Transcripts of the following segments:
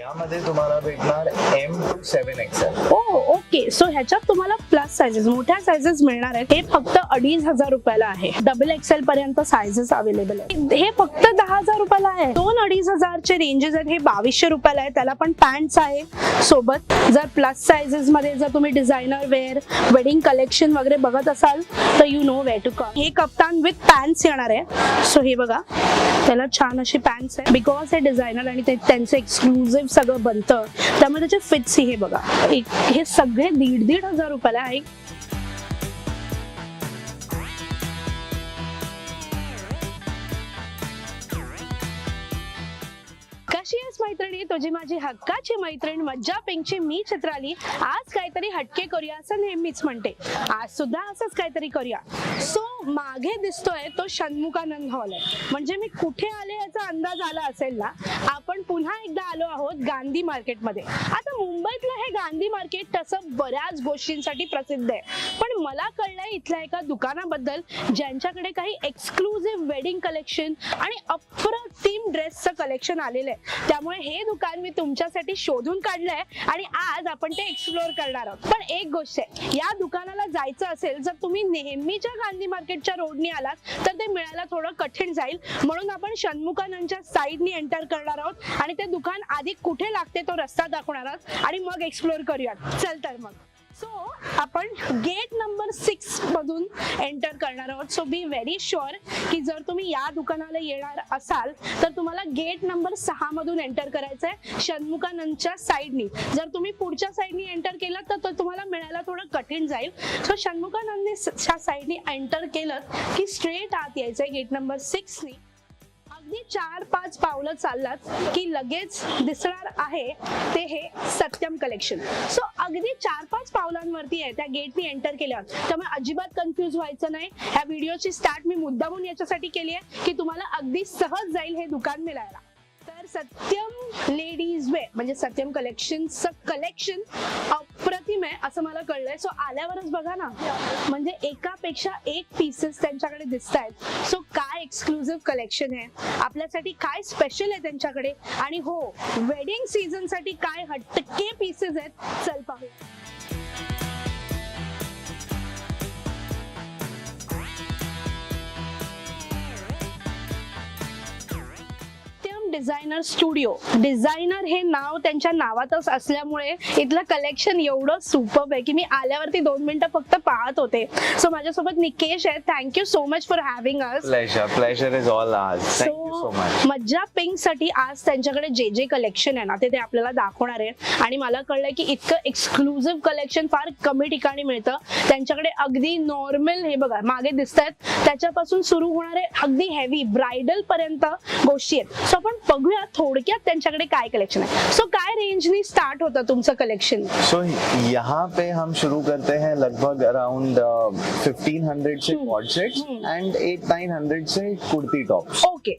यामध्ये तुम्हाला भेटणार M to 7XL. Okay, so ह्याच्यात तुम्हाला प्लस साइजेस, मोठ्या साइजेस मिळणार आहेत. हे फक्त 2,500 रुपयाला आहे. डबल एक्सेल पर्यंत साइजेस अवेलेबल आहेत. हे फक्त 10,000 रुपयाला आहे. 2-2,500 चे रेंजेस आहेत. हे 2200 रुपयाला आहे. त्याला पण पॅन्ट्स आहे सोबत. जर प्लस साइजेस मध्ये जर तुम्ही डिझायनर वेअर, वेडिंग कलेक्शन वगैरे बघत असाल तर you know where to come. हे कप्तान विथ पॅन्ट्स येणार आहे. सो हे बघा, त्याला छान अशी पॅन्ट्स आहे. बिकॉज हे डिझायनर आणि त्यांचं एक्सक्लुझिव्ह सगळं बनतं, त्यामुळे त्याचे फिट्स हे बघा. हे सगळे 1,500 रुपयाला आहे. कशी आहेस मैत्रिणी, तुझी माझी हक्काची मैत्रीण मज्जा पिंकची मी चित्राली. आज काहीतरी हटके करूया असं नेहमीच म्हणते. आज सुद्धा असंच काहीतरी करूया. सो मागे दिसतोय तो षण्मुखानंद हॉल आहे. म्हणजे मी कुठे आले याचा अंदाज आला असेल ना. आपण पुन्हा एकदा आलो आहोत गांधी मार्केटमध्ये. आता मुंबईतलं हे गांधी मार्केट तसं बऱ्याच गोष्टींसाठी प्रसिद्ध आहे, पण मला कळलंय इथल्या एका दुकानाबद्दल ज्यांच्याकडे काही एक्सक्लुझिव्ह वेडिंग कलेक्शन आणि अप्रतिम ड्रेसचं कलेक्शन आलेलं आहे. त्यामुळे हे दुकान मी तुमच्यासाठी शोधून काढलंय आणि आज आपण ते एक्सप्लोर करणार आहोत. पण एक गोष्ट आहे, या दुकानाला जायचं असेल जर तुम्ही नेहमीच्या गांधी मार्केटच्या रोडनी आलात तर ते मिळायला थोडं कठीण जाईल. म्हणून आपण षण्मुखानंदच्या साईडनी एंटर करणार आहोत आणि ते दुकान आधी कुठे लागते तो रस्ता दाखवणार आहोत आणि मग एक्सप्लोर करूयात. चल तर मग. सो आपण गेट नंबर 6 मधून एंटर करणार आहोत. सो बी व्हेरी शुअर की जर तुम्ही या दुकानाला येणार असाल तर तुम्हाला गेट नंबर 6 मधून एंटर करायचं आहे षण्मुखानंदच्या साईडनी. जर तुम्ही पुढच्या साईडनी एंटर केलं तर तुम्हाला मिळायला थोडं कठीण जाईल. सो षण्मुखानंदच्या साईडनी एंटर केलं की स्ट्रेट आत यायचंय गेट नंबर 6 नी. अगदी 4-5 पावलं चाललात की लगेच दिसणार आहे ते हे सत्यम कलेक्शन. सो अगदी 4-5 पावलांवरती आहे. त्या गेटनी एंटर केल्यावर, त्यामुळे अजिबात कन्फ्युज व्हायचं नाही. ह्या व्हिडिओची स्टार्ट मी मुद्दामून याच्यासाठी केली आहे की तुम्हाला अगदी सहज जाईल हे दुकान मिळायला. तर सत्यम लेडीज वेअर म्हणजे सत्यम कलेक्शनचं कलेक्शन अप्रतिम आहे असं मला कळलंय. सो आल्यावरच बघा ना, म्हणजे एकापेक्षा एक पीसेस त्यांच्याकडे दिसत आहेत. सो काय एक्सक्लुझिव्ह कलेक्शन आहे, आपल्यासाठी काय स्पेशल आहे त्यांच्याकडे, आणि हो, वेडिंग सीझन साठी काय हटके पीसेस आहेत, चल पाहूया. Designer studio. डिझायनर हे नाव त्यांच्या नावातच असल्यामुळे इथलं कलेक्शन एवढं सुपर्ब आहे की मी आल्यावरती 2 मिनिटं फक्त पाहत होते. सो माझ्यासोबत निकेश आहे. Thank you so much for having us. Pleasure is all hours. Thank you so much. मज्जा पिंक साठी आज त्यांच्याकडे जे कलेक्शन आहे ना ते आपल्याला दाखवणार आहे. आणि मला कळलंय की इतकं एक्सक्लुझिव्ह कलेक्शन फार कमी ठिकाणी मिळतं. त्यांच्याकडे अगदी नॉर्मल, हे बघा मागे दिसत आहेत, त्याच्यापासून सुरू होणारे अगदी हेवी ब्रायडल पर्यंत गोष्टी आहेत. सो आपण बघूया थोडक्यात त्यांच्याकडे काय कलेक्शन आहे. सो काय रेंजनी स्टार्ट होतं तुमचं कलेक्शन? सो यहाँ पे हम शुरू करते हैं लगभग अराउंड 1500 से कॉर्ड सेट्स एंड 800-900 से कुर्ती टॉप्स. ओके.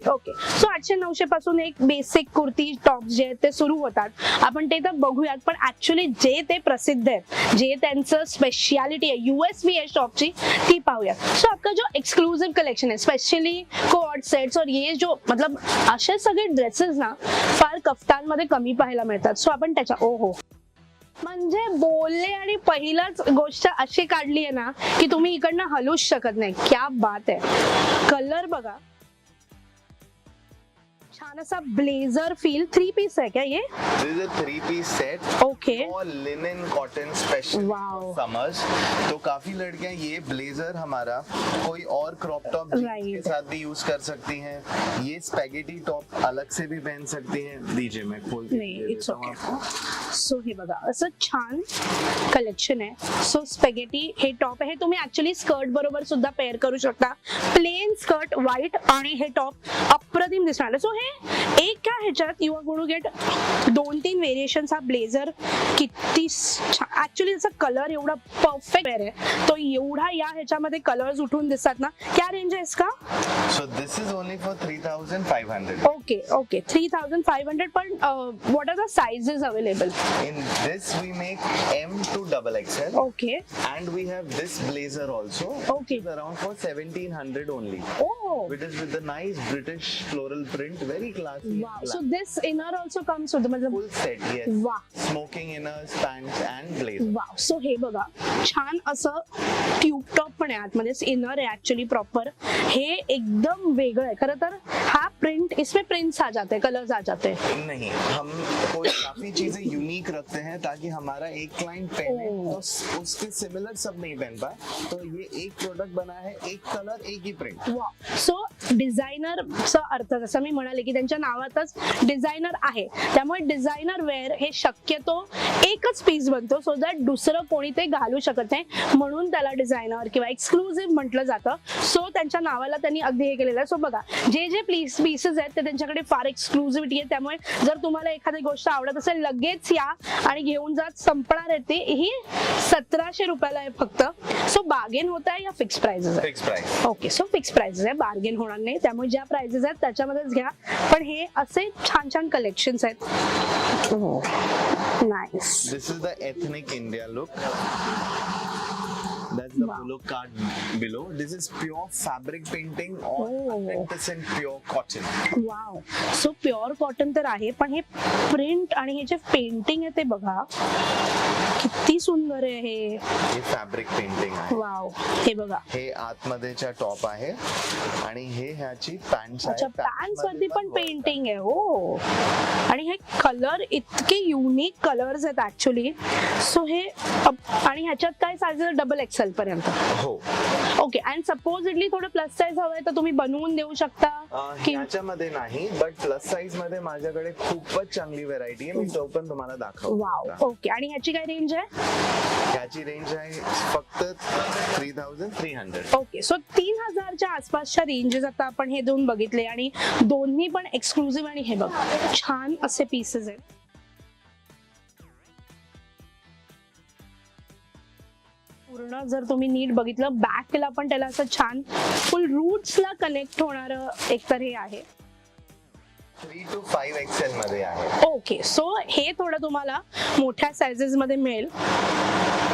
सो 800-900 पासून एक बेसिक कुर्ती टॉप जे आहेत ते सुरू होतात. आपण ते तर बघूयात, पण ऍक्च्युअली जे ते प्रसिद्ध आहेत, जे त्यांचं स्पेशालिटी आहे USVS टॉपची, ती पाहूयात. सो आपका जो एक्सक्लूसिव कलेक्शन है स्पेशली कॉर्ड सेट्स और ये जो मतलब असे सगळे ड्रेसेस ना फार कफ्तांमध्ये कमी पाहायला मिळतात. सो आपण त्याच्या म्हणजे बोलले आणि पहिलाच गोष्ट अशी काढली आहे ना की तुम्ही इकडनं हलूच शकत नाही. क्या बात आहे. कलर बघा, छान असा ब्लेजर फील. 3 पीस है क्या ये? This is a 3-piece set. Okay. और लिनन कॉटन स्पेशल समर्स. तो काफी लड़कियां ये ब्लेजर हमारा कोई और क्रॉप टॉप के साथ भी यूज कर सकती हैं. ये स्पैगेटी टॉप अलग से भी पहन सकती हैं. दीजिए मैं खोल के इट्स ओके. सो हे बघा असं छान कलेक्शन आहे. सो स्पॅगेटी हे टॉप आहे. तुम्ही ऍक्च्युअली स्कर्ट बरोबर सुद्धा पेअर करू शकता. प्लेन स्कर्ट व्हाईट आणि हे टॉप अप्रतिम दिसणार. सो हे एका ह्याच्यात you are going to get 2-3 variations. हा ब्लेझर किती ऍक्च्युअली त्याचा कलर एवढा परफेक्ट आहे, तो एवढा या ह्याच्यामध्ये कलर्स उठून दिसतात ना. क्या रेंज आहे इसका? So this is only for 3500. Okay 3500. पण what are the sizes available? In this we make M to XXL. Okay. And we have this blazer also. Okay. Which is around for 1700 only. Oh. Which is with the nice British floral print, very classy. and Wow. black. So this inner also comes with मतलब Full set, yes. वाह Smoking inners, pants and blazer. Wow. So हे बघा छान असं tube top पण आहे आतमध्ये, inner आहे ऍक्च्युअली प्रॉपर. हे एकदम वेगळं आहे खरं तर. हा प्रिंट, इसमें प्रिंट्स आ जाते हैं, कलर्स आ जाते हैं. नहीं, हम कोई काफी चीजें यूनिक रखते हैं ताकि हमारा एक क्लाइंट पहने तो उसके सिमिलर सब नहीं पहन पाए. तो ये एक प्रोडक्ट बना है, एक कलर, एक ही प्रिंट. वाव. सो डिझायनरचा अर्थ जसं मी म्हणाले की त्यांच्या नावातच डिझायनर आहे, त्यामुळे डिझायनर वेअर हे शक्यतो एकच पीस बनतो सो दॅट दुसरं कोणी ते घालू शकत नाही, म्हणून त्याला डिझायनर किंवा एक्सक्लुझिव्ह म्हटलं जातं. सो त्यांच्या नावाला त्यांनी अगदी हे केलेलं आहे. सो बघा जे जे पीसेस आहेत ते त्यांच्याकडे फार एक्सक्लुझिव्हिटी आहे, त्यामुळे जर तुम्हाला एखादी गोष्ट आवडत असेल लगेच या आणि घेऊन जा. संपणार आहे ते. ही 1700 रुपयाला आहे फक्त. सो बार्गेन होत आहे या फिक्स प्राइसेस आहे? Fix price. Okay, so fix prices आहे, बार्गेन होणार नाही, त्यामुळे ज्या प्राइसेस आहेत त्याच्यामध्येच घ्या. पण हे असे छान छान कलेक्शन्स आहेत. Nice. This is the ethnic India look. That's the Wow. polo card below. This is pure fabric painting or Oh. 100% pure cotton. Wow. So pure cotton तर आहे, पण हे प्रिंट आणि हे जे पेंटिंग आहे ते बघा किती सुंदर आहे हे. हे फॅब्रिक पेंटिंग आहे. वाव. हे बघा. हे आतमध्येच्या टॉप आहे आणि हे ह्याची पॅन्ट आहे. अच्छा, पॅन्ट्स वरती पण पेंटिंग आहे. हो. आणि हे कलर इतके युनिक कलर्स आहेत ऍक्च्युली. सो हे आणि ह्याच्यात काय साईज? डबल एक्सेल पर्यंत. हो. ओके. अँड सपोजिटली थोडं प्लस साईज हवंय तर तुम्ही बनवून देऊ शकता की? ह्याच्यामध्ये नाही, बट प्लस साईज मध्ये माझ्याकडे खूपच चांगली व्हेरायटी आहे. मी तो पण तुम्हाला दाखवतो. वाव. ओके. आणि ह्याची काय रेंज आहे? ह्याची रेंज आहे फक्त 3300. ओके. सो 3000च्या आसपासच्या रेंजेस आता आपण हे दोन बघितले आणि दोन्ही पण एक्सक्लुझिव्ह आणि हे बघ छान असे पीसेस आहेत. पूर्ण जर तुम्ही नीट बघितलं बॅकला पण त्याला असं छान फुल रूट्सला कनेक्ट होणारं एकतर हे आहे. 3 to 5 XL मध्ये आहे. ओके. सो हे थोडं तुम्हाला मोठ्या साइजेस मध्ये मिळेल.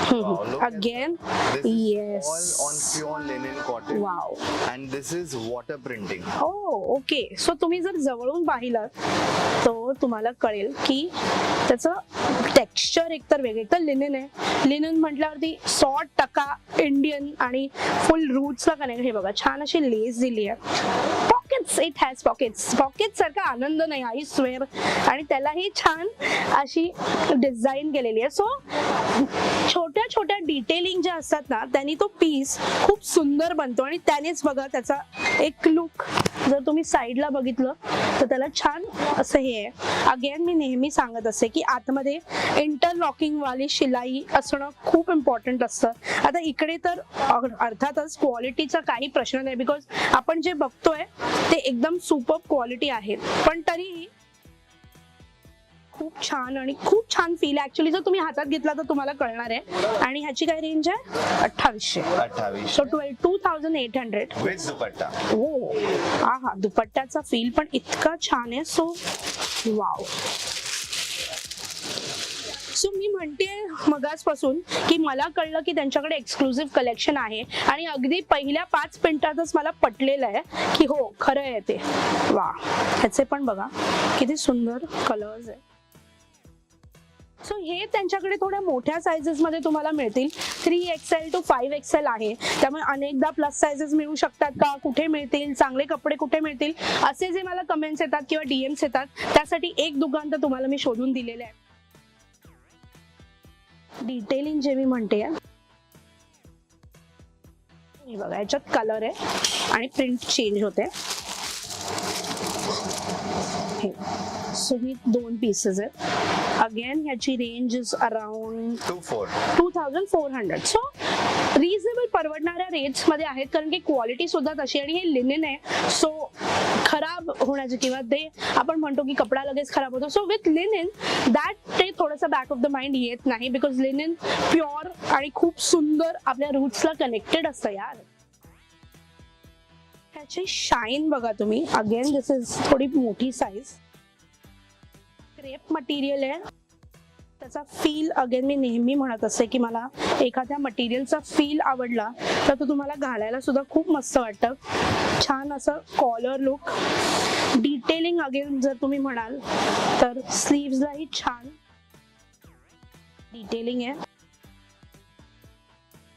Wow, look at again. This is Yes. all on pure linen cotton. Wow. And this is water printing. Okay. So तुम्ही जर जवळून पाहिलं तर तुम्हाला कळेल की त्याचं टेक्स्चर एकतर वेगळं. एकतर लिनन आहे, लिनन म्हटल्यावरती 100% इंडियन आणि फुल रूट्सला कनेक्ट. हे बघा छान अशी लेस दिली आहे. Pockets, it has pockets. Pockets सारखा आनंद नाही, आय स्वेअर. आणि त्यालाही छान अशी डिझाईन केलेली आहे. सो छोट्या छोट्या डिटेलिंग ज्या असतात ना त्यांनी तो पीस खूप सुंदर बनतो आणि त्यानेच बघा त्याचा एक लुक जर तुम्ही साईडला बघितलं तर त्याला छान असं हे आहे. अगेन मी नेहमी सांगत असते की आतमध्ये इंटरलॉकिंग वाली शिलाई असणं खूप इम्पॉर्टंट असतं. आता इकडे तर अर्थातच क्वालिटीचा काही प्रश्न नाही, बिकॉज आपण जे बघतोय ते एकदम सुपर क्वालिटी आहे, पण तरीही खूप छान आणि खूप छान फील. ऍक्च्युली जर तुम्ही हातात घेतला तर तुम्हाला कळणार आहे. आणि ह्याची काय रेंज आहे? 2800. सो 2800 With दुपट्टा. हो. हा दुपट्ट्याचा फील पण इतका छान आहे. So wow. सो मी म्हणते मगाचपासून की मला कळलं की त्यांच्याकडे एक्सक्लुझिव्ह कलेक्शन आहे आणि अगदी पहिल्या 5 मिनिटातच मला पटलेलं आहे की हो खरं आहे ते. वा. ह्याचे पण बघा किती सुंदर कलर्स आहे. सो हे त्यांच्याकडे थोड्या मोठ्या साइजेस मध्ये तुम्हाला मिळतील. 3XL to 5XL आहे, त्यामुळे अनेकदा प्लस साइजेस मिळू शकतात का, कुठे मिळतील, चांगले कपडे कुठे मिळतील, असे जे मला कमेंट्स येतात किंवा DMs येतात त्यासाठी एक दुकान तर तुम्हाला मी शोधून दिलेले आहे. डिटेलिंग जे मी म्हणते हे बघा याच्यात कलर आहे आणि प्रिंट चेंज होते. सो ही 2 पीसेस आहेत. अगेन ह्याची range is around 2400. So reasonable परवडणाऱ्या रेट्स मध्ये आहेत, कारण की क्वालिटी सुद्धा तशी आणि हे लिनन आहे. सो खराब होण्याचे किंवा ते आपण म्हणतो की कपडा लगेच खराब होतो. सो विथ लिनन दॅट ते थोडंसं बॅक ऑफ द माइंड येत नाही, बिकॉज लिनन प्युअर आणि खूप सुंदर आपल्या रूट्सला कनेक्टेड असतं यार. ह्याची शाईन बघा तुम्ही. अगेन दिस इज थोडी मोठी साईज. क्रेप मटेरियल आहे. त्याचा फील अगेन मी नेहमी म्हणत असते की मला एखाद्या मटेरियलचा फील आवडला तर तो तुम्हाला घालायला सुद्धा खूप मस्त वाटतं. छान असं कॉलर लुक डिटेलिंग अगेन जर तुम्ही म्हणाल तर स्लीव्हजलाही छान डिटेलिंग आहे.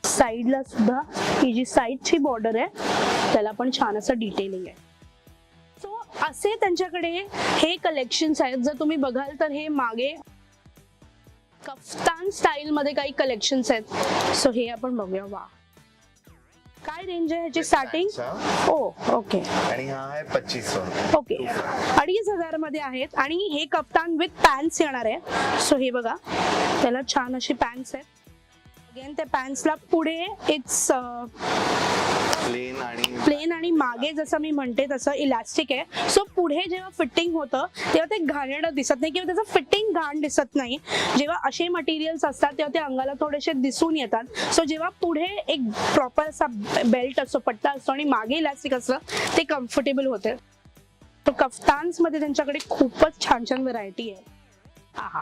साईडला सुद्धा ही जी साईडची बॉर्डर आहे त्याला पण छान असं डिटेलिंग आहे. सो असे त्यांच्याकडे हे कलेक्शन्स आहेत. जर तुम्ही बघाल तर हे मागे कफ्तान स्टाईल मध्ये काही कलेक्शन्स आहेत. सो हे आपण बघूया. वा, काय रेंज आहे ह्याची स्टार्टिंग? ओ ओके. आणि हा आहे 2500. ओके, 2500 मध्ये आहेत आणि हे कफ्तान विथ पॅन्ट्स येणार आहे. सो हे बघा, त्याला छान अशी पॅन्ट्स आहेत. अगेन त्या पॅन्ट्सला पुढे इट्स प्लेन आणि मागे जसं मी म्हणते तसं इलास्टिक आहे. सो पुढे जेव्हा फिटिंग होतं तेव्हा ते घाणेरडं दिसत नाही किंवा त्याचं फिटिंग घाण दिसत नाही. जेव्हा असे मटेरियल्स असतात तेव्हा ते अंगाला थोडेसे दिसून येतात. सो जेव्हा पुढे एक प्रॉपर असा बेल्ट असतो, पट्टा असतो आणि मागे इलास्टिक असतं ते कम्फर्टेबल होते. तो कफ्तान्स मध्ये त्यांच्याकडे खूपच छान छान व्हरायटी आहे. आहा,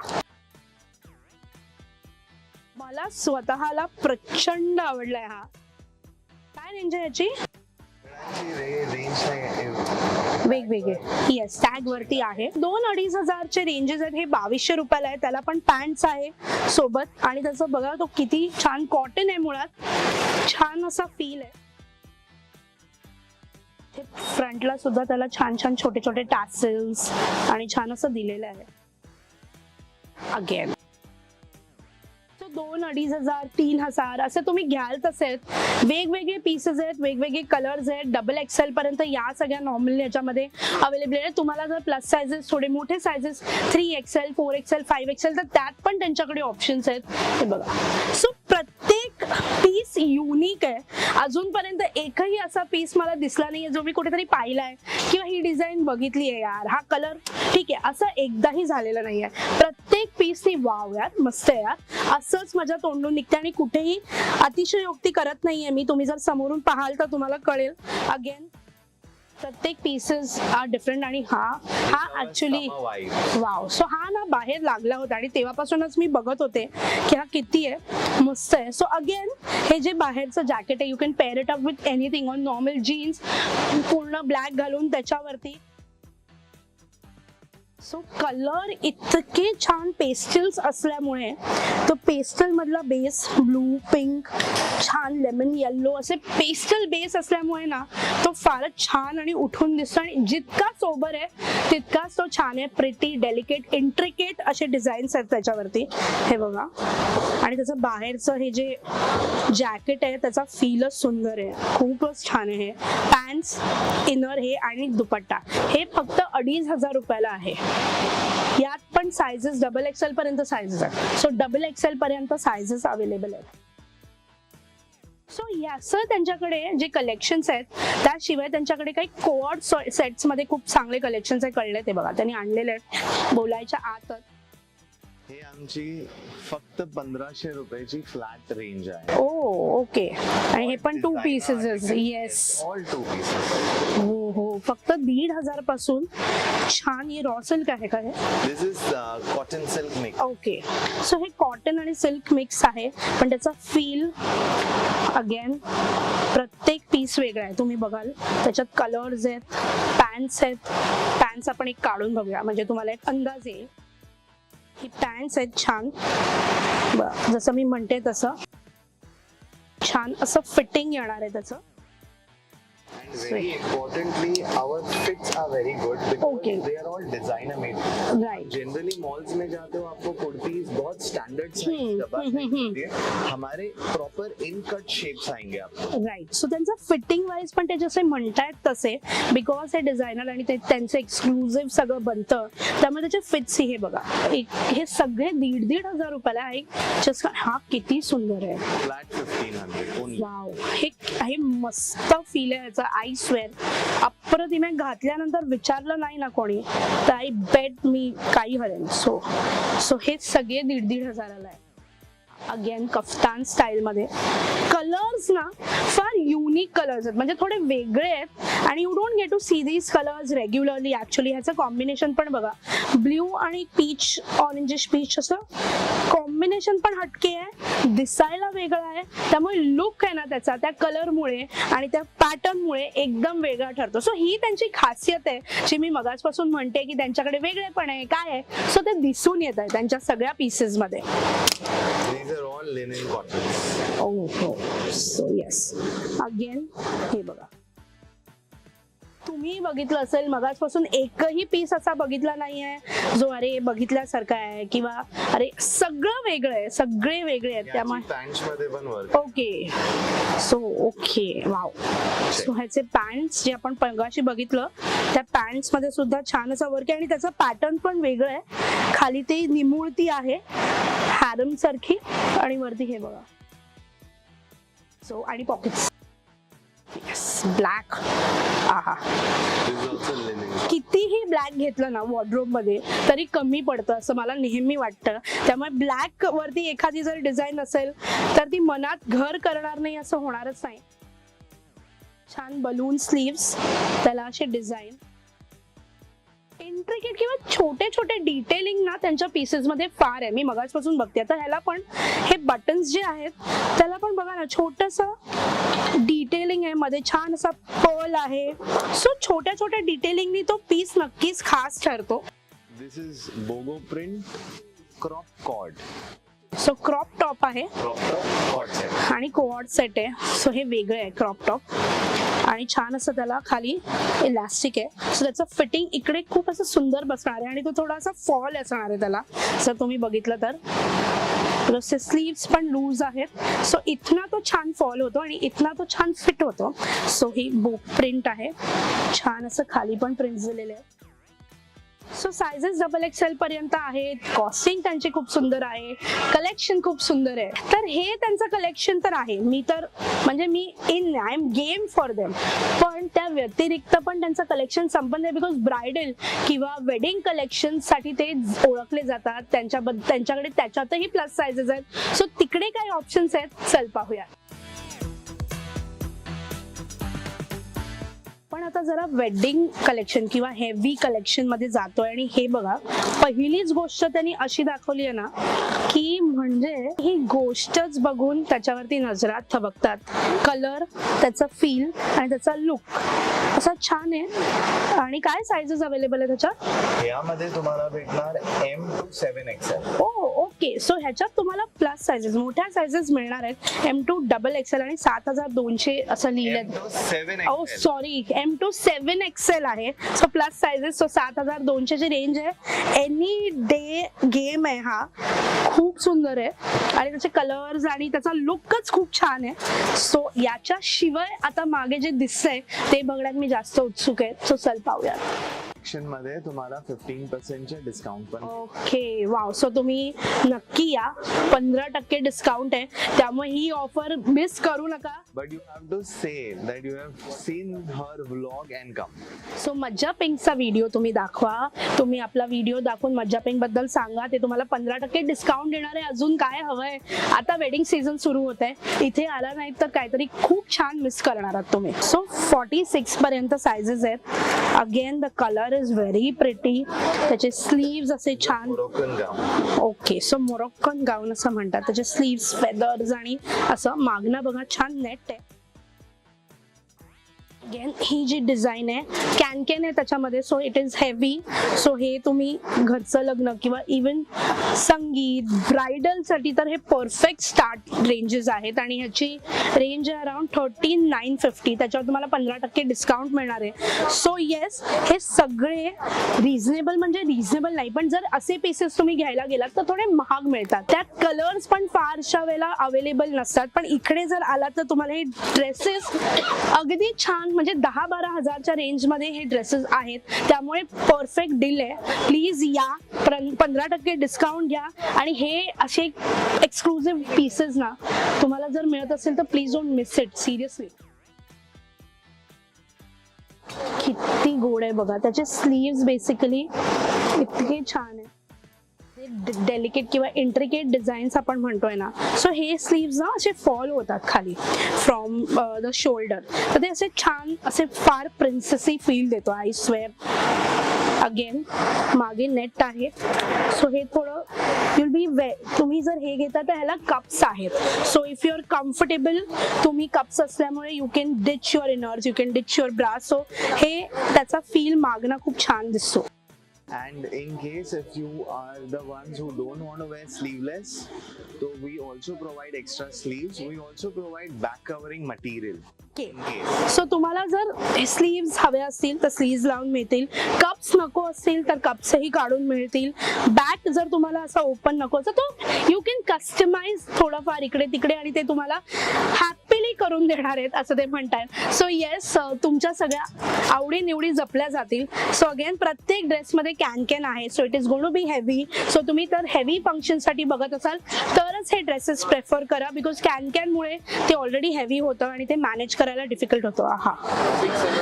मला स्वतःला प्रचंड आवडलाय हा. काय रेंज आहे याची? वेगवेगळे येस टॅग वरती आहे. 2-2.5 चे रेंजेस आहेत. हे 2200 रुपयाला आहे. त्याला पण पॅन्ट्स आहे सोबत आणि त्याचं बघा तो किती छान कॉटन आहे. मुळात छान असा फील आहे. फ्रंटला सुद्धा त्याला छान छान छोटे छोटे टॅसल्स आणि छान असं दिलेलं आहे. अगेन 2-2.5 3,000 असे तुम्ही घ्याल तसे वेगवेगळे पीसेस आहेत, वेगवेगळे कलर्स आहेत. डबल एक्सेल पर्यंत या सगळ्या नॉर्मल याच्यामध्ये अवेलेबल आहे. तुम्हाला जर प्लस सायझेस, थोडे मोठे सायझेस 3XL 4XL 5XL तर त्यात पण त्यांच्याकडे ऑप्शन्स आहेत. हे बघा. सो प्रत्येक पीस युनिक आहे. अजूनपर्यंत एकही असा पीस मला दिसला नाहीये जो मी कुठेतरी पाहिलाय किंवा ही डिझाईन बघितली आहे यार, हा कलर ठीक आहे असं एकदाही झालेलं नाहीये. प्रत्येक पीस नी वाव यार, मस्त आहे यार, असंच माझ्या तोंडून निघते आणि कुठेही अतिशयोक्ती करत नाहीये मी. तुम्ही जर समोरून पाहाल तर तुम्हाला कळेल. अगेन प्रत्येक पीसेस आर डिफरंट आणि हा ऍक्च्युली वाव. सो हा ना बाहेर लागला होता आणि तेव्हापासूनच मी बघत होते की हा किती आहे, मस्त आहे. सो अगेन हे जे बाहेरचं जॅकेट आहे, you can pair it up with anything on normal jeans, पूर्ण ब्लॅक घालून त्याच्यावरती. सो कलर इतके छान पेस्टल्स असल्यामुळे तो पेस्टल मधला बेस ब्लू, पिंक, छान लेमन येल्लो असे पेस्टल बेस असल्यामुळे ना तो फारच छान आणि उठून दिसतो आणि जितका सोबर आहे तितकाच तो छान आहे. प्रिटी, डेलिकेट, इंट्रिकेट असे डिझाईन्स आहेत त्याच्यावरती. हे बघा. आणि त्याचं बाहेरचं हे जे जॅकेट आहे त्याचा फीलच सुंदर आहे, खूपच छान आहे. पॅन्ट्स, इनर हे आणि दुपट्टा हे फक्त 2,500 रुपयाला आहे. यात पण साइजेस डबल एक्सेल पर्यंत साइजेस आहेत. सो डबल एक्सेल पर्यंत साइजेस अवेलेबल आहेत. सो याचं त्यांच्याकडे जे कलेक्शन्स आहेत त्याशिवाय त्यांच्याकडे काही कोऑर्ड सेट्स मध्ये खूप चांगले कलेक्शन्स आहे. कळले ते बघा, त्यांनी आणलेले आहेत बोलायच्या आतच. हे आमची फक्त 1500 रुपयाची फ्लॅट रेंज आहे. ओ ओके. आणि हे पण 2 पीसेस. Yes, all 2 pieces. हो हो, फक्त 1,500 पासून छान. हे रॉ सिल्क आहे का? This is cotton silk mix. Okay. So हे कॉटन आणि सिल्क मिक्स आहे पण त्याचा फील अगेन प्रत्येक पीस वेगळा आहे. तुम्ही बघाल त्याच्यात कलर्स आहेत, पॅन्ट्स आहेत. पॅन्ट्स आपण एक काढून बघूया म्हणजे तुम्हाला एक अंदाज येईल. ही पॅन्ट्स आहेत छान, जसं मी म्हणते तसं छान असं फिटिंग येणार आहे त्याचं. And very importantly, our fits are very good because they are all designer made. Right. Generally malls में जाते हो आपको कुर्तीज बहुत स्टैंडर्ड साइज दबा मिलती है. हमारे प्रॉपर इन कट शेप्स आएंगे आपको. राइट. सो त्यांचं फिटिंग वाईज पण ते जसे म्हणतायत तसे, बिकॉज हे डिझायनर आणि ते त्यांचं एक्सक्लुझिव्ह सगळं बनतं त्यामुळे त्याचे फिट्स हे बघा. हे सगळे 1,500 रुपयाला आहे. जस्ट हा किती सुंदर आहे. Flat 1500 only. वाव, हे मस्त फील आहे याचा. आय स्वेअर अप्रतिम आहे. घातल्यानंतर विचारलं नाही ना कोणी तर आय बेट मी काही हरेन. सो हे सगळे 1,500 आहे. अगेन कफ्तान स्टाईल मध्ये. कलर्स ना फार युनिक कलर्स आहेत म्हणजे थोडे वेगळे आहेत आणि you don't get to see these colours regularly. Actually ह्याचं कॉम्बिनेशन पण बघा, ब्ल्यू आणि पीच, ऑरेंजिश पीच असं कॉम्बिनेशन पण हटके आहे, दिसायला वेगळा आहे, त्यामुळे लुक आहे ना त्याचा त्या कलरमुळे आणि त्या पॅटर्नमुळे एकदम वेगळा ठरतो. सो ही त्यांची खासियत आहे जी मी मगाचपासून म्हणते की त्यांच्याकडे वेगळेपण आहे काय आहे. सो ते दिसून येत आहे त्यांच्या सगळ्या पीसेस मध्ये. These are all linen cottons. हो, सो येस अगेन हे बघा, तुम्ही बघितलं असेल मगाचपासून एकही पीस असा बघितला नाहीये जो अरे बघितल्यासारखा आहे किंवा अरे सगळं वेगळं आहे, सगळे वेगळे आहेत. त्यामुळे पॅन्ट्स मध्ये पण work. Okay so okay wow. So ह्याचे पॅन्ट्स जे आपण मगाशी बघितलं त्या पॅन्ट्स मध्ये सुद्धा छान असा वर्क आहे आणि त्याचं पॅटर्न पण वेगळं आहे. खाली ते निमुळती आहे हॅरम सारखी आणि वरती हे बघा. सो आणि पॉकेट्स ब्लॅक. आहा, This is also linen. कितीही ब्लॅक घेतलं ना वॉर्डरोब मध्ये तरी कमी पडतं असं मला नेहमी वाटतं. त्यामुळे ब्लॅक वरती एखादी जर डिझाईन असेल तर ती मनात घर करणार नाही असं होणारच नाही. छान बलून स्लीव्स, त्याला असे डिझाईन, इंट्रिकेट किंवा छोटे छोटे डिटेलिंग ना त्यांच्या पीसेस मध्ये फार आहे. मी मगाचपासून बघते. आता ह्याला पण हे बटन्स जे आहेत त्याला पण बघा ना छोटस डिटेलिंग आहे, मध्ये छान असा पर्ल आहे. सो छोट्या छोट्या डिटेलिंगनी तो पीस नक्कीच खास ठरतो. This is bogo print crop cord. So crop top आहे Crop top cord set. आणि कोऑर्ड सेट आहे. सो हे वेगळं आहे क्रॉप टॉप आणि छान असं त्याला खाली इलास्टिक आहे. सो त्याचं फिटिंग इकडे खूप असं सुंदर बसणार आहे आणि तो थोडासा फॉल असणार आहे त्याला जर तुम्ही बघितलं तर. स्लीव्स पण लूज आहेत. सो इथना तो छान फॉल होतो आणि इथना तो छान फिट होतो. सो ही बोक प्रिंट आहे, छान असं खाली पण प्रिंट दिलेले आहे. सो सायझेस XXL पर्यंत आहेत. कॉस्टिंग त्यांची खूप सुंदर आहे, कलेक्शन खूप सुंदर आहे. तर हे त्यांचं कलेक्शन तर आहे. मी तर म्हणजे मी in I am game for them. पण त्या व्यतिरिक्त पण त्यांचं कलेक्शन संपन्न आहे बिकॉज ब्रायडल किंवा वेडिंग कलेक्शन साठी ते ओळखले जातात. त्यांच्याकडे त्याच्यातही प्लस सायझेस आहेत. सो तिकडे काही ऑप्शन्स आहेत, चल पाहूया. पण आता जरा वेडिंग कलेक्शन किंवा हेवी कलेक्शन मध्ये जातोय आणि हे बघा, पहिलीच गोष्ट त्यांनी अशी दाखवली आहे ना की म्हणजे ही गोष्टच बघून त्याच्यावरती नजरा थबकतात. कलर, त्याचा फील आणि त्याचा लुक असा छान आहे. आणि काय साईजेस अवेलेबल आहे त्याच्यात? यामध्ये तुम्हाला भेटणार M to 7XL. Okay, so ह्याच्यात तुम्हाला प्लस सायझेस, मोठ्या सायझेस मिळणार आहेत. M to XXL आणि 7200 असं लिहिलंय. M to 7XL. Sorry, M to 7XL आहे. सो प्लस सायझेस, सो 7200 ची रेंज आहे. एनी डे गेम आहे हा, खूप सुंदर आहे आणि त्याचे कलर्स आणि त्याचा लुकच खूप छान आहे. सो याच्याशिवाय आता मागे जे दिसतंय ते बघण्यात मी जास्त उत्सुक आहे. सो चल पाहूया. मध्ये तुम्हाला 15% चे डिस्काउंट पण. Okay wow. सो तुम्ही नक्की या, 15% डिस्काउंट आहे, त्यामुळे ही ऑफर मिस करू नका. But you have to say that you have seen her vlog and come. So मज्जा पिंकचा व्हिडिओ तुम्ही दाखवा, तुम्ही आपला व्हिडिओ दाखवून मज्जा पिंक बद्दल सांगा. ते तुम्हाला 15% डिस्काउंट देणार आहे. अजून काय हवंय? आता वेडिंग सीझन सुरू होत आहे, इथे आला नाही तर काहीतरी खूप छान मिस करणार आहात तुम्ही. सो 46 पर्यंत सायझेस आहेत. Again the colour is very pretty. त्याचे स्लीव्स असे छान. मोरोक्कन गाऊन. ओके, सो मोरोक्कन गाऊन असं म्हणतात. त्याचे स्लीव्स, फेदर्स आणि असं मागणं बघा छान नेट आहे. अगेन ही जी डिझाईन आहे कॅन आहे त्याच्यामध्ये. So it is heavy. So हे तुम्ही घरचं लग्न किंवा इवन संगीत, ब्रायडल साठी तर हे परफेक्ट स्टार्ट रेंजेस आहेत आणि ह्याची रेंज आहे अराउंड 13950. त्याच्यावर तुम्हाला 15% डिस्काउंट मिळणार आहे. सो येस, हे सगळे रिझनेबल म्हणजे रिझनेबल नाही, पण जर असे पीसेस तुम्ही घ्यायला गेलात तर थोडे महाग मिळतात. त्यात कलर्स पण फारशा वेळेला अवेलेबल नसतात. पण इकडे जर आलात तर तुम्हाला हे ड्रेसेस अगदी छान म्हणजे 10-12 हजारच्या रेंज मध्ये हे ड्रेसेस आहेत. त्यामुळे परफेक्ट डील आहे. प्लीज या, 15% डिस्काउंट घ्या आणि हे असे एक्सक्लुझिव्ह पीसेस ना तुम्हाला जर मिळत असेल तर please don't miss it. Seriously किती गोड आहे बघा. त्याचे स्लीव्स बेसिकली इतके छान आहे. डेलिकेट किंवा इंट्रिकेट डिझाईन्स आपण म्हणतोय ना, सो हे स्लीव्स ना असे फॉल होतात खाली फ्रॉम द शोल्डर. तर ते असे छान, असे फार प्रिन्सेसी फील देतो. आय स्वेअर अगेन मागे नेट आहे. सो हे थोडं युल बी तुम्ही जर हे घेता तर ह्याला कप्स आहेत. So if you are comfortable, तुम्ही कप्स असल्यामुळे you can ditch your inners, you can ditch your bra. So हे त्याचा फील मागणं खूप छान दिसतो. And in case if you are the ones who don't want to wear sleeveless, so we also provide extra sleeves. We also provide back covering material. So तुम्हाला जर sleeves हवे असतील तर स्लीव्स लावून मिळतील. कप्स नको असतील तर कप्सही काढून मिळतील. बॅक जर तुम्हाला असं ओपन नको असं तर यू कॅन कस्टमाइज थोडंफार इकडे तिकडे आणि ते तुम्हाला हॅपीली करून देणार आहेत असं ते म्हणतात. सो येस, तुमच्या सगळ्या आवडी निवडी जपल्या जातील. सो अगेन प्रत्येक ड्रेसमध्ये कॅन आहे. So it is going to be heavy. So तुम्ही तर हेवी फंक्शनसाठी बघत असाल तरच हे ड्रेसेस प्रेफर करा, बिकॉज कॅनमुळे ते ऑलरेडी हेवी होतं आणि ते मॅनेज करायला डिफिकल्ट होतो. हा,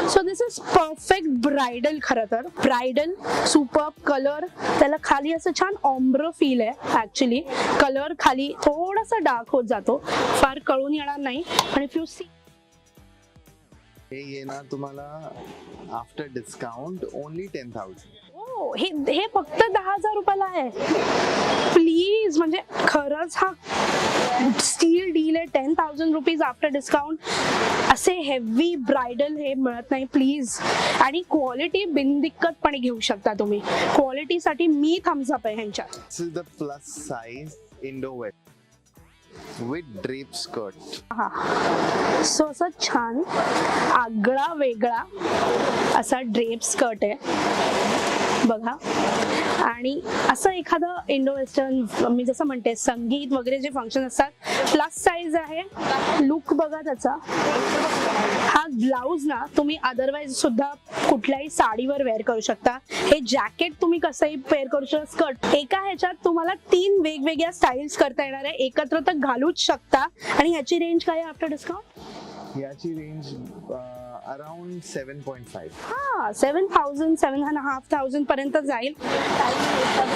so this is perfect bridal. खरं तर ब्रायडल सुपर्ब कलर. त्याला खाली असं छान ऑम्ब्र फील आहे. ऍक्च्युली कलर खाली थोडासा डार्क होत जातो, फार कळून येणार नाही. पण इफ यू सी ये ना तुम्हाला आफ्टर डिस्काउंट ओनली 10,000. हे फक्त 10,000 रुपयाला आहे. प्लीज, म्हणजे खरंच हा स्टील डील आहे. 10,000 रुपीज आफ्टर डिस्काउंट. असे हेवी ब्रायडल हे मिळत नाही प्लीज. आणि क्वालिटी बिनदिक्कतपणे घेऊ शकता तुम्ही. क्वालिटीसाठी मी थम्स अप आहे ह्यांच्या. This is the plus size Indo vest with drape skirt. हा, सो असं छान आगळा वेगळा असा ड्रेप स्कर्ट आहे बघा. आणि असं एखादं इंडो वेस्टर्न, मी जसं म्हणते संगीत वगैरे जे फंक्शन असतात, प्लस साईज आहे. लुक बघा त्याचा. हा ब्लाउज ना तुम्ही अदरवाइज सुद्धा कुठल्याही साडीवर वेअर करू शकता. हे जॅकेट तुम्ही कसंही वेअर करू शकता. स्कर्ट एका ह्याच्यात तुम्हाला 3 वेगवेगळ्या स्टाईल्स करता येणार आहे. एकत्र तर घालूच शकता. आणि ह्याची रेंज काय आहे आफ्टर डिस्काउंट? याची रेंज अराउंड 7.5. हा, 7,000 7,500 पर्यंत जाईल.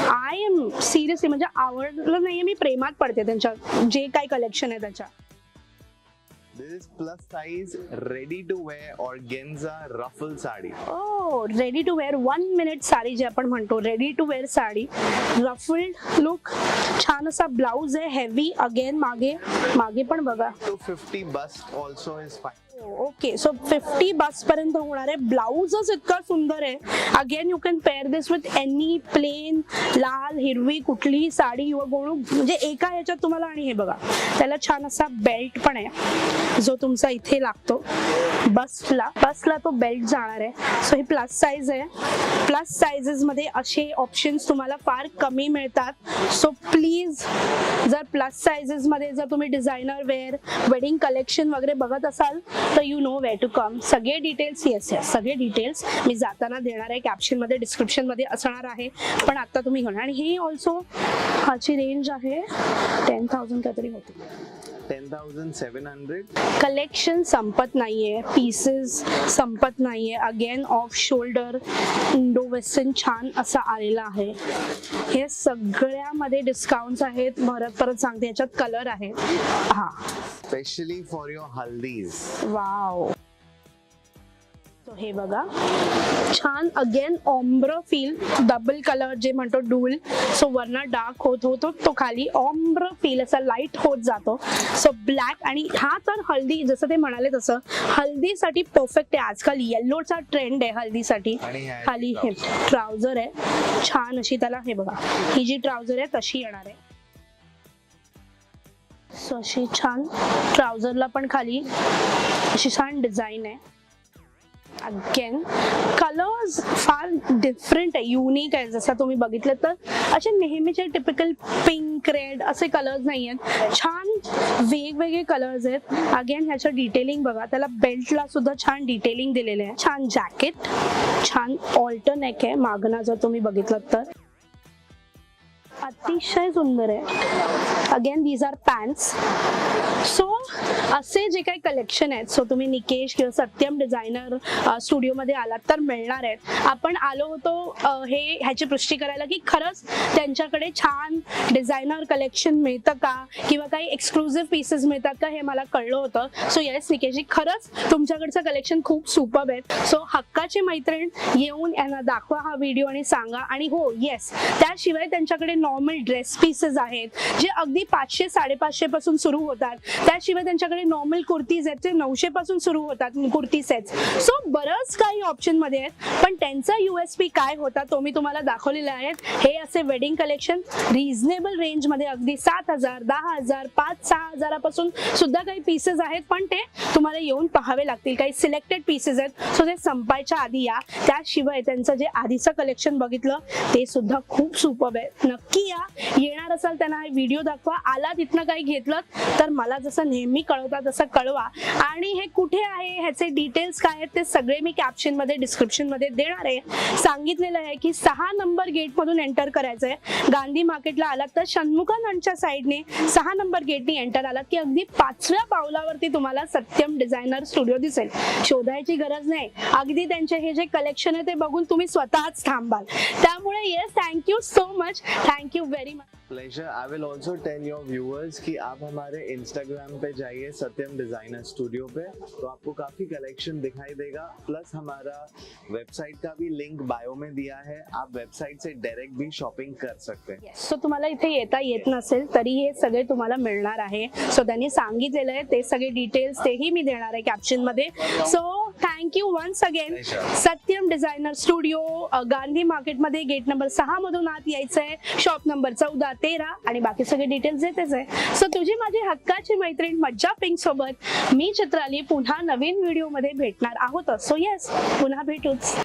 आय एम सिरियसली, म्हणजे आवडलं नाहीये, मी प्रेमात पडते त्यांच्या जे काही कलेक्शन आहे त्याच्या. This is plus size ready to wear organza ruffle sari. Ready to wear 1 minute sari जे आपण म्हणतो, ready to wear sari. Ruffled look, छान असा ब्लाउज आहे. हेवी अगेन मागे पण बघा. 250 bust also is fine. Okay, so 50 bust पर्यंत होणार आहे. ब्लाउजच इतका सुंदर आहे. Again you can pair this with any plain लाल हिरवी कुठलीही साडी युअर गोणू, म्हणजे एका ह्याच्यात तुम्हाला. आणि हे बघा, त्याला छान असा बेल्ट पण आहे जो तुमचा इथे लागतो. बसला तो बेल्ट जाणार आहे. सो ही प्लस साईज आहे. प्लस साईजेस मध्ये असे ऑप्शन्स तुम्हाला फार कमी मिळतात. सो प्लीज, जर प्लस साईजेस मध्ये जर तुम्ही डिझायनर वेअर वेडिंग कलेक्शन वगैरे बघत असाल तर you know where to come. सगळे डिटेल्स, येस सगळे डिटेल्स मी जाताना देणार आहे. कॅप्शन मध्ये, डिस्क्रिप्शन मध्ये असणार आहे. पण आता तुम्ही घेणार. आणि ही ऑल्सो ह्याची रेंज आहे 10,000 काहीतरी होती. 10,700. कलेक्शन संपत नाहीये, पीसेस संपत नाहीये. Again off shoulder Indo western छान असा आलेला आहे. हे सगळ्यामध्ये डिस्काउंट्स आहेत. परत सांगते, याच्यात कलर आहे. हा, Especially for your haldis. Wow. तो हे बघा, छान अगेन ऑम्ब्र फील. डबल कलर जे म्हणतो डुअल. सो वरना डार्क होतो, तो खाली ऑम्ब्र फील असा लाईट होत जातो. So black. आणि हा तर हल्दी, जसं ते म्हणाले तसं हल्दीसाठी परफेक्ट आहे. आजकाल येल्लोचा ट्रेंड आहे हल्दीसाठी. खाली हे ट्राउझर आहे छान अशी. त्याला हे बघा, ही जी ट्राउझर आहे तशी येणार आहे. सो अशी छान ट्राउझरला पण खाली अशी छान डिझाईन आहे. अगेन कलर्स फार डिफरंट आहे, युनिक आहे. जसं तुम्ही बघितलं तर असे नेहमीचे टिपिकल पिंक रेड असे कलर्स नाही आहेत. छान वेगवेगळे कलर्स आहेत. अगेन ह्याचं डिटेलिंग बघा. त्याला बेल्टला सुद्धा छान डिटेलिंग दिलेलं आहे. छान जॅकेट, छान ऑल्टरनेक आहे मागणं जर तुम्ही बघितलं तर. अतिशय सुंदर आहे. Again these are pants. So असे जे काही कलेक्शन आहेत, सो तुम्ही निकेश किंवा सत्यम डिझायनर स्टुडिओमध्ये आलात तर मिळणार आहेत. आपण आलो होतो ह्याची पुष्टी करायला की खरंच त्यांच्याकडे छान डिझायनर कलेक्शन मिळतं का किंवा काही एक्सक्लुझिव्ह पीसेस मिळतात का हे मला कळलं होतं. सो येस निकेशजी, खरंच तुमच्याकडचं कलेक्शन खूप सुपर्ब आहे. सो हक्काची मैत्रीण येऊन यांना दाखवा हा व्हिडिओ आणि सांगा. आणि हो येस, त्याशिवाय त्यांच्याकडे नॉर्मल ड्रेस पीसेस आहेत जे अगदी 500-550 पासून सुरू होतात. त्याशिवाय त्यांच्याकडे नॉर्मल कुर्तीज आहेत जे 900 पासून सुरू होतात, कुर्ती सेट्स. सो बरंच काही ऑप्शन मध्ये आहेत. पण त्यांचा USP काय होता तो मी तुम्हाला दाखवलेला आहे. हे असे वेडिंग कलेक्शन रिझनेबल रेंज मध्ये अगदी 7,000, 10,000, 5-6 पासून सुद्धा काही पीसेस आहेत. पण ते तुम्हाला येऊन पाहावे लागतील. काही सिलेक्टेड पीसेस आहेत, सो ते संपायच्या आधी या. त्याशिवाय त्यांचं जे आधीचं कलेक्शन बघितलं ते सुद्धा खूप सुपर्ब आहे. नक्की या. येणार असाल त्यांना हा व्हिडिओ दाखवा. आला तिथनं काही घेतलं तर मला जसं नेहमी कळवता तसं कळवा. आणि हे कुठे आहे, ह्याचे डिटेल्स काय आहेत ते सगळे मी कॅप्शन मध्ये, डिस्क्रिप्शन मध्ये देणार आहे. सांगितलेलं आहे की 6 नंबर गेट मधून एंटर करायचंय. गांधी मार्केटला आलात तर शण्मुखानंदच्या साईडने 6 नंबर गेटने एंटर आलात की अगदी 5व्या पावलावरती तुम्हाला सत्यम डिझायनर स्टुडिओ दिसेल. शोधायची गरज नाही. अगदी त्यांचे हे जे कलेक्शन आहे ते बघून तुम्ही स्वतःच थांबाल. त्यामुळे yes, thank you so much. Thank you very much. Pleasure. I will also tell your viewers कि आप हमारे इंस्टाग्राम पे जाइए सत्यम डिजाइनर स्टूडियो पे, तो आपको काफी कलेक्शन दिखाई देगा. प्लस हमारा वेबसाइट का भी लिंक बायो में दिया है, आप वेबसाइट से डायरेक्ट भी शॉपिंग कर सकते हैं. सो तुम्हाला इथे येता येत नसेल तरी हे सगळे तुम्हाला मिळणार आहे. सो त्यांनी सांगितलेलं आहे ते सगळे डिटेल्स तेही मी देणार आहे कॅप्शन मध्ये. So thank you once again. Satyam designer studio, Gandhi market मध्ये गेट नंबर 6 मधून आत यायचंय. शॉप नंबर 14, 13 आणि बाकी सगळे डिटेल्स येतेच आहे. सो तुझी माझी हक्काची मैत्रीण मज्जा पिंक सोबत मी चित्राली पुन्हा नवीन व्हिडिओ मध्ये भेटणार आहोत. सो येस, पुन्हा भेटूच.